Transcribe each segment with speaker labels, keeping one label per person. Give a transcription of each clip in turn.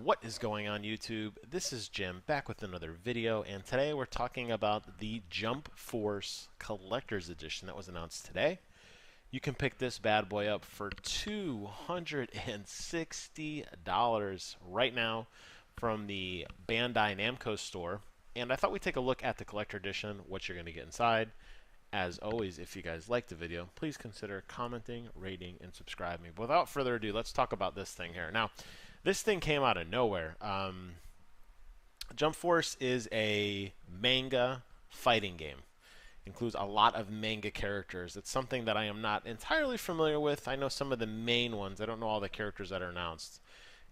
Speaker 1: What is going on YouTube? This is Jim back with another video, and today we're talking about the Jump Force Collector's Edition that was announced today. You can pick this bad boy up for $260 right now from the Bandai Namco store. And I thought we'd take a look at the Collector Edition, what you're going to get inside. As always, if you guys liked the video, please consider commenting, rating, and subscribing. But without further ado, let's talk about this thing here. Now, this thing came out of nowhere. Jump Force is a manga fighting game. Includes a lot of manga characters. It's something that I am not entirely familiar with. I know some of the main ones. I don't know all the characters that are announced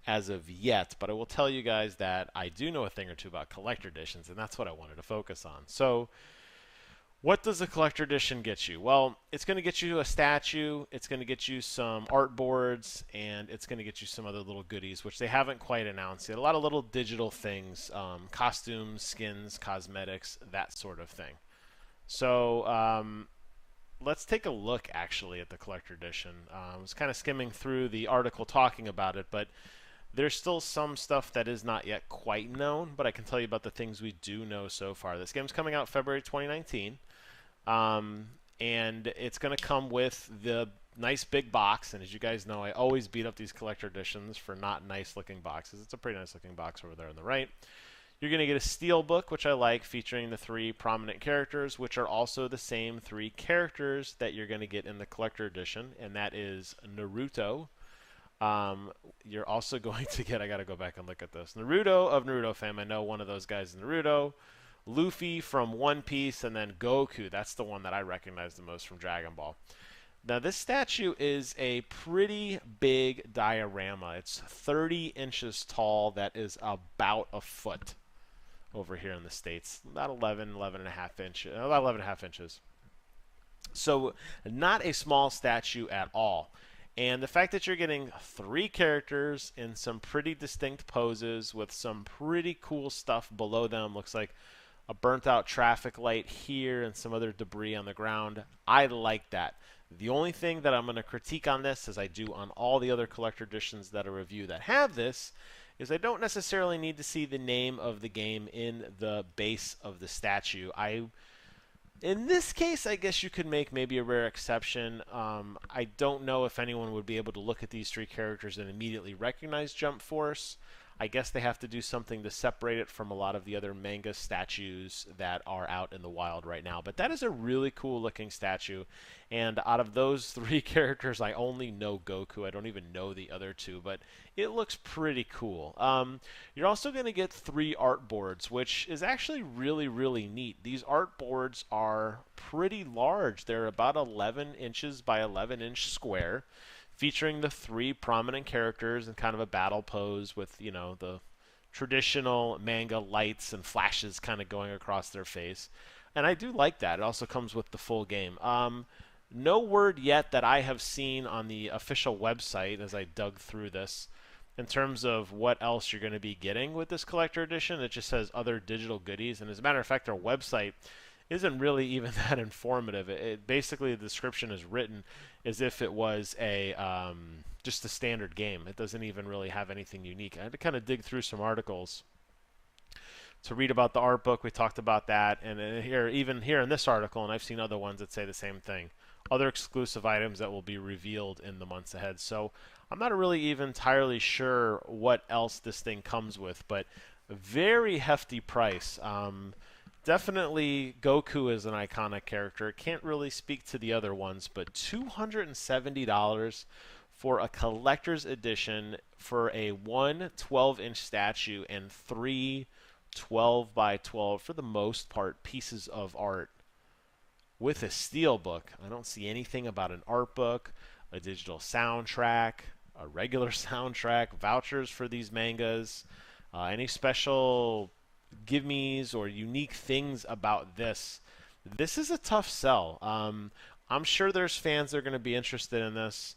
Speaker 1: as of yet, but I will tell you guys that I do know a thing or two about collector editions, and that's what I wanted to focus on. So, what does a collector edition get you? Well, it's going to get you a statue, it's going to get you some artboards, and it's going to get you some other little goodies, which they haven't quite announced yet. A lot of little digital things, costumes, skins, cosmetics, that sort of thing. So let's take a look actually at the collector edition. I was kind of skimming through the article talking about it, but there's still some stuff that is not yet quite known, but I can tell you about the things we do know so far. This game's coming out February 2019, and it's going to come with the nice big box. And as you guys know, I always beat up these collector editions for not nice looking boxes. It's a pretty nice looking box over there on the right. You're going to get a Steelbook, which I like, featuring the 3 prominent characters, which are also the same 3 characters that you're going to get in the collector edition, and that is Naruto. You're also going to get, I got to go back and look at this, Naruto of Naruto fame. I know one of those guys is Naruto. Luffy from One Piece, and then Goku. That's the one that I recognize the most from Dragon Ball. Now, this statue is a pretty big diorama. It's 30 inches tall. That is about a foot over here in the States. About 11 and a half inches. About 11 and a half inches. So, not a small statue at all. And the fact that you're getting 3 characters in some pretty distinct poses with some pretty cool stuff below them. Looks like a burnt out traffic light here and some other debris on the ground. I like that. The only thing that I'm going to critique on this, as I do on all the other collector editions that I review that have this, is I don't necessarily need to see the name of the game in the base of the statue. In this case, I guess you could make maybe a rare exception. I don't know if anyone would be able to look at these 3 characters and immediately recognize Jump Force. I guess they have to do something to separate it from a lot of the other manga statues that are out in the wild right now. But that is a really cool looking statue. And out of those 3 characters, I only know Goku. I don't even know the other 2, but it looks pretty cool. You're also going to get 3 artboards, which is actually really, really neat. These artboards are pretty large. They're about 11 inches by 11 inch square, featuring the 3 prominent characters in kind of a battle pose with, you know, the traditional manga lights and flashes kind of going across their face. And I do like that. It also comes with the full game. No word yet that I have seen on the official website as I dug through this in terms of what else you're going to be getting with this collector edition. It just says other digital goodies. And as a matter of fact, our website isn't really even that informative. Basically, the description is written as if it was a just a standard game. It doesn't even really have anything unique. I had to kind of dig through some articles to read about the art book. We talked about that, and even here in this article, and I've seen other ones that say the same thing. Other exclusive items that will be revealed in the months ahead. So I'm not really even entirely sure what else this thing comes with, but a very hefty price. Definitely Goku is an iconic character. Can't really speak to the other ones, but $270 for a collector's edition for a 1 12-inch statue and 3 12 by 12, for the most part, pieces of art with a Steelbook. I don't see anything about an art book, a digital soundtrack, a regular soundtrack, vouchers for these mangas, any special give-me's or unique things about this. This is a tough sell. I'm sure there's fans that are going to be interested in this,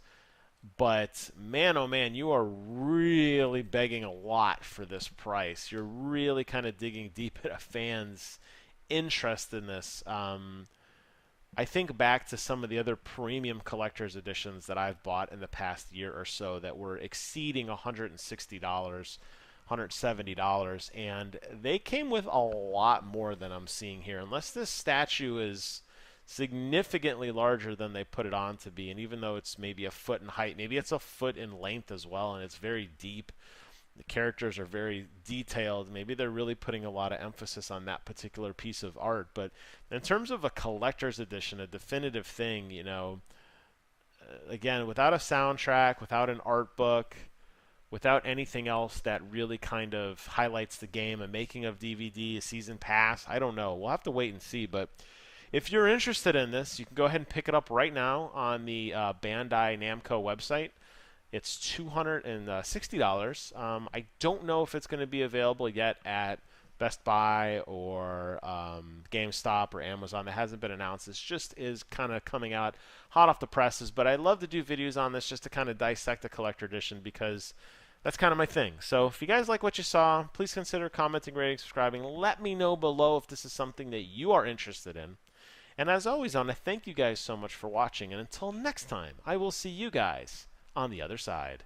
Speaker 1: but man, oh man, you are really begging a lot for this price. You're really kind of digging deep at a fan's interest in this. I think back to some of the other premium collector's editions that I've bought in the past year or so that were exceeding $160. $170, and they came with a lot more than I'm seeing here. Unless this statue is significantly larger than they put it on to be, and even though it's maybe a foot in height, maybe it's a foot in length as well, and it's very deep. The characters are very detailed. Maybe they're really putting a lot of emphasis on that particular piece of art. But in terms of a collector's edition, a definitive thing, you know, again, without a soundtrack, without an art book, without anything else that really kind of highlights the game, a making of DVD, a season pass, I don't know. We'll have to wait and see. But if you're interested in this, you can go ahead and pick it up right now on the Bandai Namco website. It's $260. I don't know if it's going to be available yet at Best Buy or GameStop or Amazon. That hasn't been announced. It just is kind of coming out hot off the presses. But I'd love to do videos on this just to kind of dissect the collector edition, because that's kind of my thing. So if you guys like what you saw, please consider commenting, rating, subscribing. Let me know below if this is something that you are interested in. And as always, I want to thank you guys so much for watching. And until next time, I will see you guys on the other side.